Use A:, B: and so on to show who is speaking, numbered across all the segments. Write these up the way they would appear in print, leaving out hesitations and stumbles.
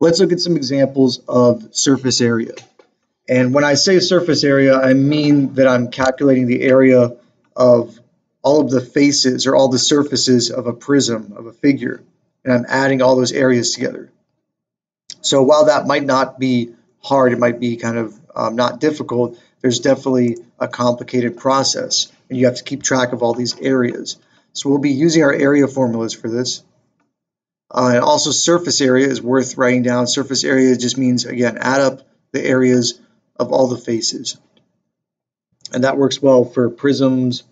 A: Let's look at some examples of surface area. And when I say surface area, I mean that I'm calculating the area of all of the faces or all the surfaces of a prism, of a figure, and I'm adding all those areas together. So while that might not be hard, it might be kind of not difficult, there's definitely a complicated process, and you have to keep track of all these areas. So we'll be using our area formulas for this. And also surface area is worth writing down. Surface area just means, again, add up the areas of all the faces. And that works well for prisms,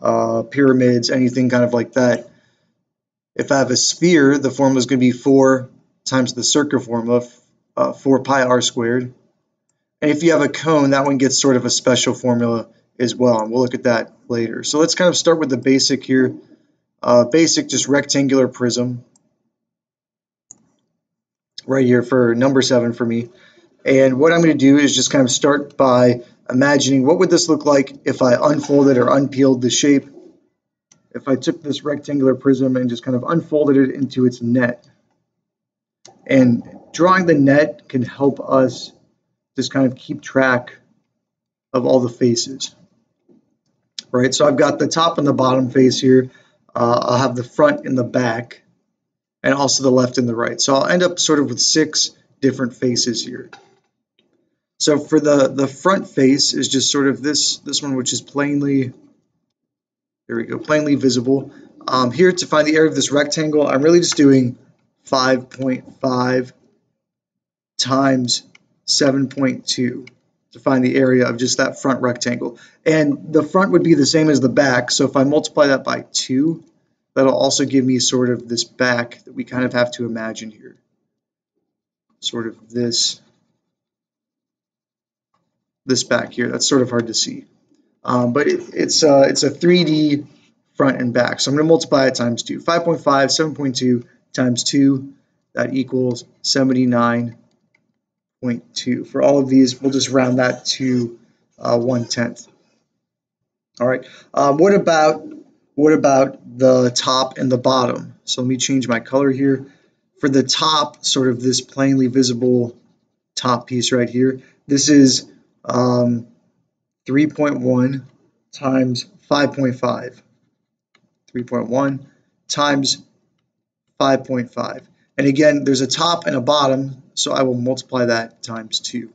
A: pyramids, anything kind of like that. If I have a sphere, the formula is going to be 4 times the circuit formula, 4 pi r squared. And if you have a cone, that one gets sort of a special formula as well, and we'll look at that later. So let's kind of start with the basic here. Basic, just rectangular prism. Right here for number 7 for me. And what I'm going to do is just kind of start by imagining what would this look like if I unfolded or unpeeled the shape. If I took this rectangular prism and just kind of unfolded it into its net. And drawing the net can help us just kind of keep track of all the faces. Right, so I've got the top and the bottom face here. I'll have the front and the back, and also the left and the right. So I'll end up sort of with 6 different faces here. So for the front face is just sort of this one, which is plainly, there we go, plainly visible. Here to find the area of this rectangle, I'm really just doing 5.5 times 7.2 to find the area of just that front rectangle. And the front would be the same as the back, so if I multiply that by 2, that'll also give me sort of this back that we kind of have to imagine here. Sort of this back here. That's sort of hard to see. But it's a 3D front and back. So I'm going to multiply it times 2. 5.5, 7.2 times 2, that equals 79.2. For all of these, we'll just round that to 1/10. All right. What about the top and the bottom? So let me change my color here. For the top, sort of this plainly visible top piece right here, this is 3.1 times 5.5. 3.1 times 5.5. And again, there's a top and a bottom, so I will multiply that times 2.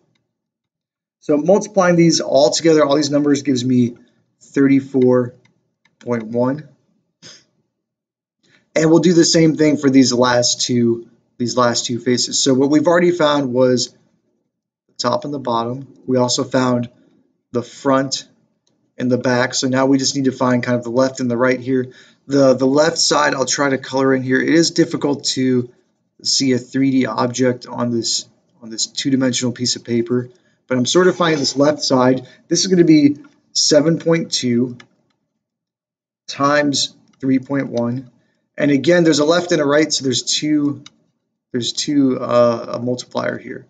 A: So multiplying these all together, all these numbers, gives me 34.1. And we'll do the same thing for these last two faces. So what we've already found was the top and the bottom. We also found the front and the back. So now we just need to find kind of the left and the right here. The left side, I'll try to color in here. It is difficult to see a 3D object on this 2-dimensional piece of paper, but I'm sort of finding this left side. This is going to be 7.2 times 3.1. And again, there's a left and a right, so there's two a multiplier here.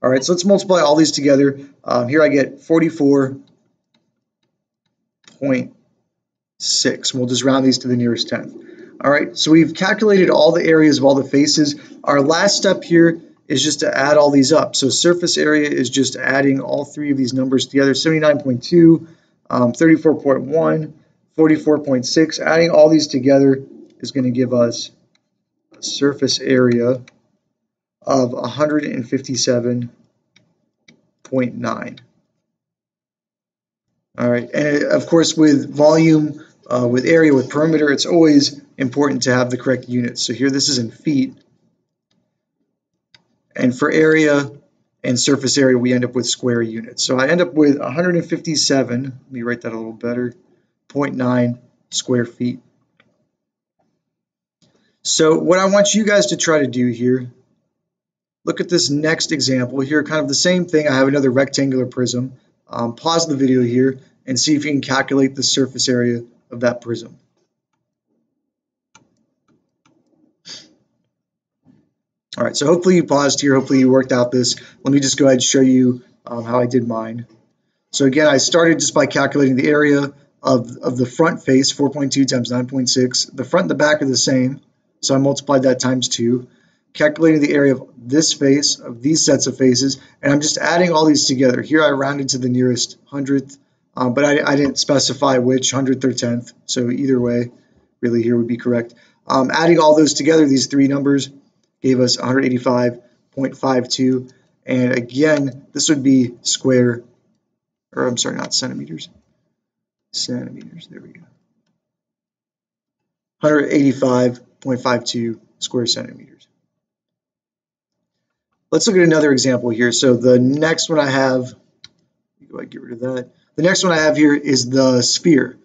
A: All right, so let's multiply all these together. Here I get 44.6. We'll just round these to the nearest tenth. All right, so we've calculated all the areas of all the faces. Our last step here is just to add all these up. So surface area is just adding all 3 of these numbers together, 79.2, 34.1, 44.6. Adding all these together is going to give us a surface area of 157.9. All right, and of course with volume, with area, with perimeter, it's always important to have the correct units. So here this is in feet. And for area and surface area, we end up with square units. So I end up with 157, let me write that a little better, 0.9 square feet. So what I want you guys to try to do here, look at this next example here, kind of the same thing. I have another rectangular prism. Pause the video here and see if you can calculate the surface area of that prism. All right, so hopefully you paused here, hopefully you worked out this. Let me just go ahead and show you how I did mine. So again, I started just by calculating the area of the front face, 4.2 times 9.6. The front and the back are the same, so I multiplied that times 2. calculating the area of this face, of these sets of faces, and I'm just adding all these together. Here I rounded to the nearest hundredth, but I didn't specify which, hundredth or tenth, so either way, really here would be correct. Adding all those together, these three numbers, gave us 185.52, and again, this would be square, or I'm sorry, not centimeters, centimeters, there we go. 185.52 square centimeters. Let's look at another example here. So the next one I have, go ahead and get rid of that. The next one I have here is the sphere.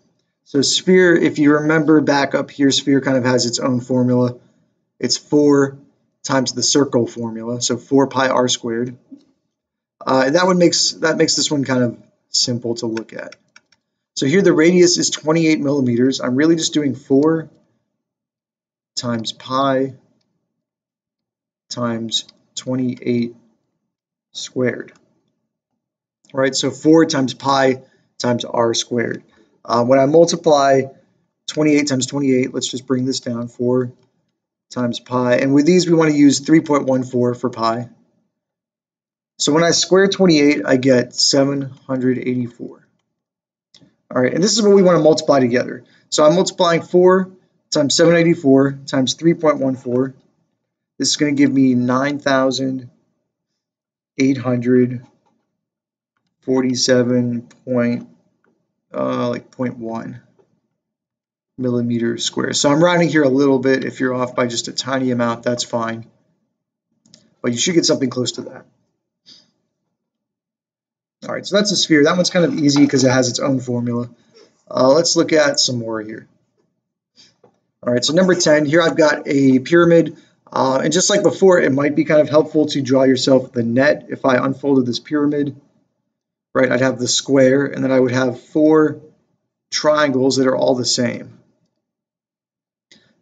A: So sphere, if you remember back up here, sphere kind of has its own formula. It's 4 times the circle formula, so 4 pi r squared. That makes this one kind of simple to look at. So here the radius is 28 millimeters. I'm really just doing 4 times pi times 28 squared. All right, so 4 times pi times r squared. When I multiply 28 times 28, let's just bring this down, 4 times pi. And with these, we want to use 3.14 for pi. So when I square 28, I get 784. All right, and this is what we want to multiply together. So I'm multiplying 4 times 784 times 3.14. This is going to give me 9,847.1 millimeters square. So I'm rounding here a little bit. If you're off by just a tiny amount, that's fine. But you should get something close to that. All right, so that's a sphere. That one's kind of easy because it has its own formula. Let's look at some more here. All right, so number 10, here I've got a pyramid. And just like before, it might be kind of helpful to draw yourself the net. If I unfolded this pyramid, right, I'd have the square, and then I would have 4 triangles that are all the same.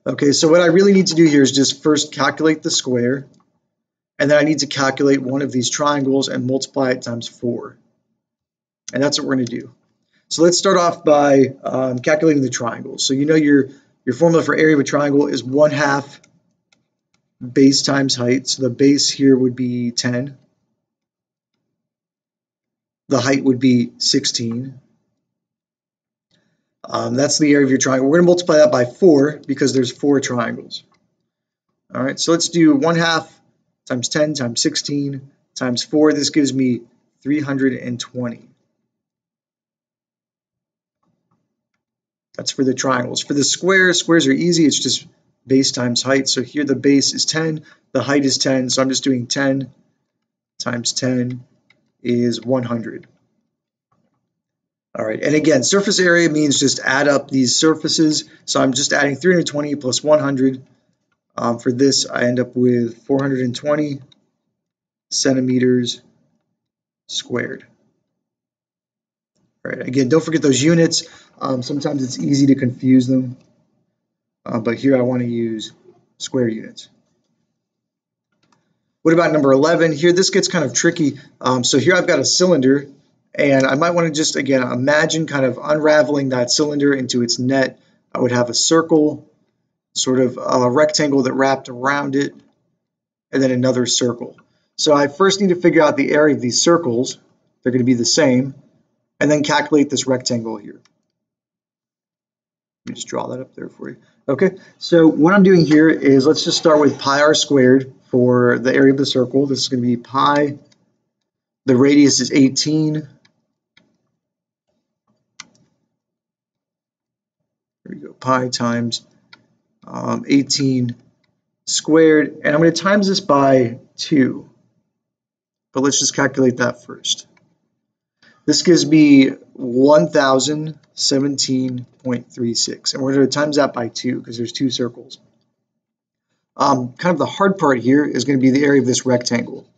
A: Okay, so what I really need to do here is just first calculate the square, and then I need to calculate one of these triangles and multiply it times 4. And that's what we're going to do. So let's start off by calculating the triangles. So you know your formula for area of a triangle is 1/2 base times height. So the base here would be 10. The height would be 16. That's the area of your triangle. We're going to multiply that by 4 because there's 4 triangles. All right, so let's do 1/2 times 10 times 16 times 4. This gives me 320. That's for the triangles. For the squares are easy. It's just base times height. So here the base is 10, the height is 10. So I'm just doing 10 times 10 is 100. All right, and again, surface area means just add up these surfaces. So I'm just adding 320 plus 100. For this, I end up with 420 centimeters squared. All right, again, don't forget those units. Sometimes it's easy to confuse them, but here I want to use square units. What about number 11? Here, this gets kind of tricky. So here I've got a cylinder, and I might want to just, again, imagine kind of unraveling that cylinder into its net. I would have a circle, sort of a rectangle that wrapped around it, and then another circle. So I first need to figure out the area of these circles. They're going to be the same, and then calculate this rectangle here. Let me just draw that up there for you. Okay, so what I'm doing here is let's just start with pi r squared for the area of the circle. This is going to be pi. The radius is 18. There we go, pi times 18 squared. And I'm going to times this by 2. But let's just calculate that first. This gives me 1,017.36, and we're going to times that by 2 because there's 2 circles. Kind of the hard part here is going to be the area of this rectangle.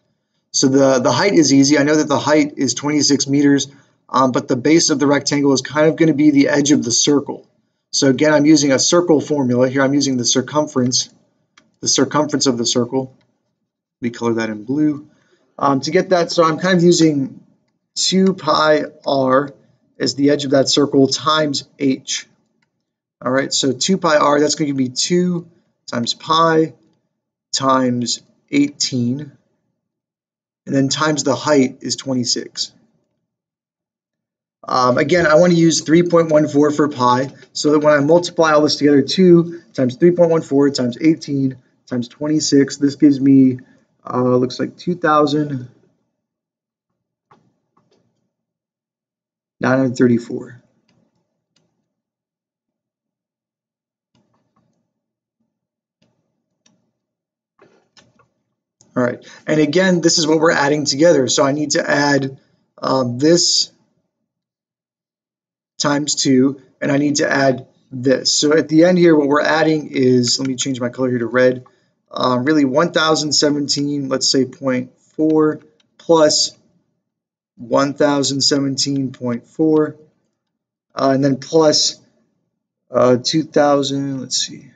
A: So the height is easy. I know that the height is 26 meters, but the base of the rectangle is kind of going to be the edge of the circle. So again, I'm using a circle formula. Here I'm using the circumference of the circle. We color that in blue. To get that, so I'm kind of using 2 pi r as the edge of that circle times h. All right, so 2 pi r, that's going to give me 2 times pi times 18, and then times the height is 26. Again, I want to use 3.14 for pi, so that when I multiply all this together, 2 times 3.14 times 18 times 26, this gives me, looks like 2,934. All right, and again, this is what we're adding together. So I need to add this times 2, and I need to add this. So at the end here, what we're adding is, let me change my color here to red, really 1017, let's say 0.4 plus 1017.4, and then plus 2000, let's see.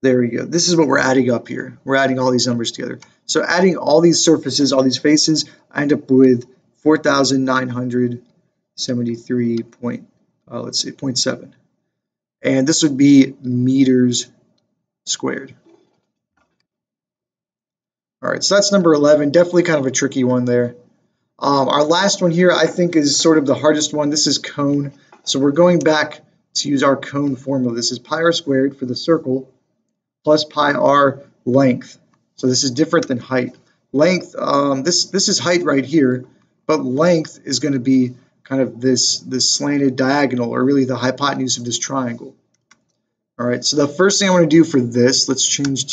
A: There we go. This is what we're adding up here. We're adding all these numbers together. So adding all these surfaces, all these faces, I end up with 4,973 let's see, 0.7. And this would be meters squared. All right, so that's number 11. Definitely kind of a tricky one there. Our last one here, I think, is sort of the hardest one. This is cone. So we're going back to use our cone formula. This is pi r squared for the circle plus pi r length. So this is different than height. Length, this is height right here, but length is going to be kind of this slanted diagonal, or really the hypotenuse of this triangle. All right, so the first thing I want to do for this, let's use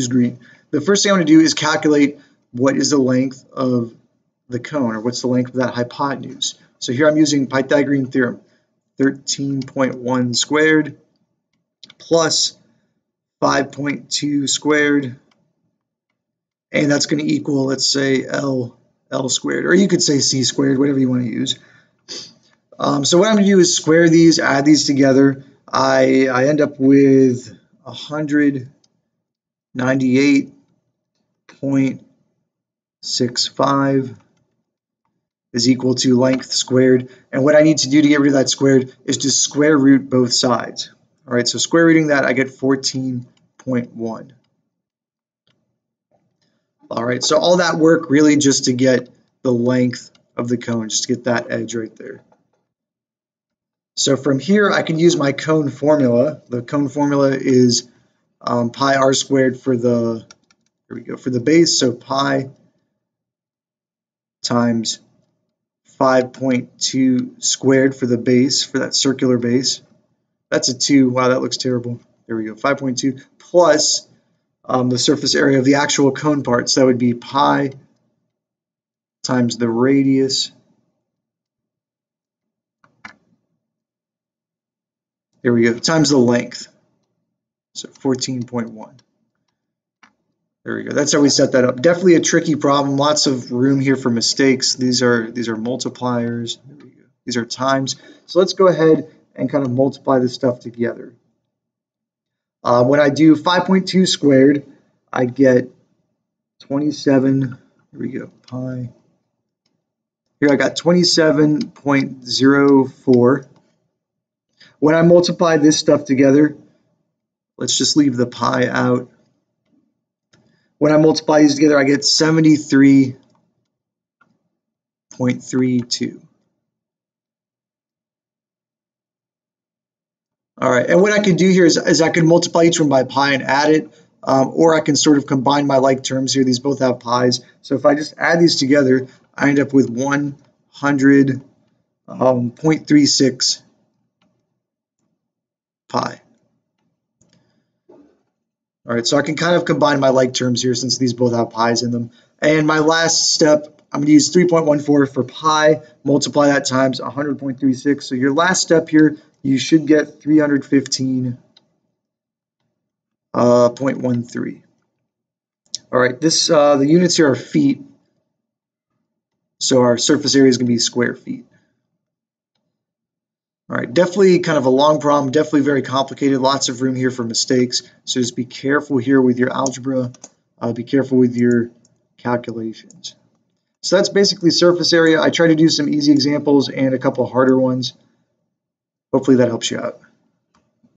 A: green. The first thing I want to do is calculate what is the length of the cone, or what's the length of that hypotenuse. So here I'm using Pythagorean theorem, 13.1 squared plus 5.2 squared, and that's going to equal, let's say, L squared, or you could say C squared, whatever you want to use. So what I'm going to do is square these, add these together. I end up with 198.65 is equal to length squared. And what I need to do to get rid of that squared is to square root both sides. All right, so square rooting that, I get 14.1. All right, so all that work really just to get the length of the cone, just to get that edge right there. So from here, I can use my cone formula. The cone formula is pi r squared for the, here we go, for the base. So pi times 5.2 squared for the base, for that circular base. That's a 2. Wow, that looks terrible. There we go, 5.2 plus the surface area of the actual cone part. So that would be pi times the radius there we go, times the length. So 14.1. There we go. That's how we set that up. Definitely a tricky problem. Lots of room here for mistakes. These are multipliers. There we go. These are times. So let's go ahead and kind of multiply this stuff together. When I do 5.2 squared, I get 27. Here we go. Pi. Here I got 27.04. When I multiply this stuff together, let's just leave the pi out. When I multiply these together, I get 73.32. All right, and what I can do here is I can multiply each one by pi and add it, or I can sort of combine my like terms here. These both have pi's. So if I just add these together, I end up with 100.36 pi. All right, so I can kind of combine my like terms here since these both have pi's in them. And my last step, I'm going to use 3.14 for pi, multiply that times 100.36. So your last step here, you should get 315.13. All right, this the units here are feet, so our surface area is going to be square feet. All right, definitely kind of a long problem, definitely very complicated, lots of room here for mistakes. So just be careful here with your algebra, be careful with your calculations. So that's basically surface area. I try to do some easy examples and a couple harder ones. Hopefully that helps you out.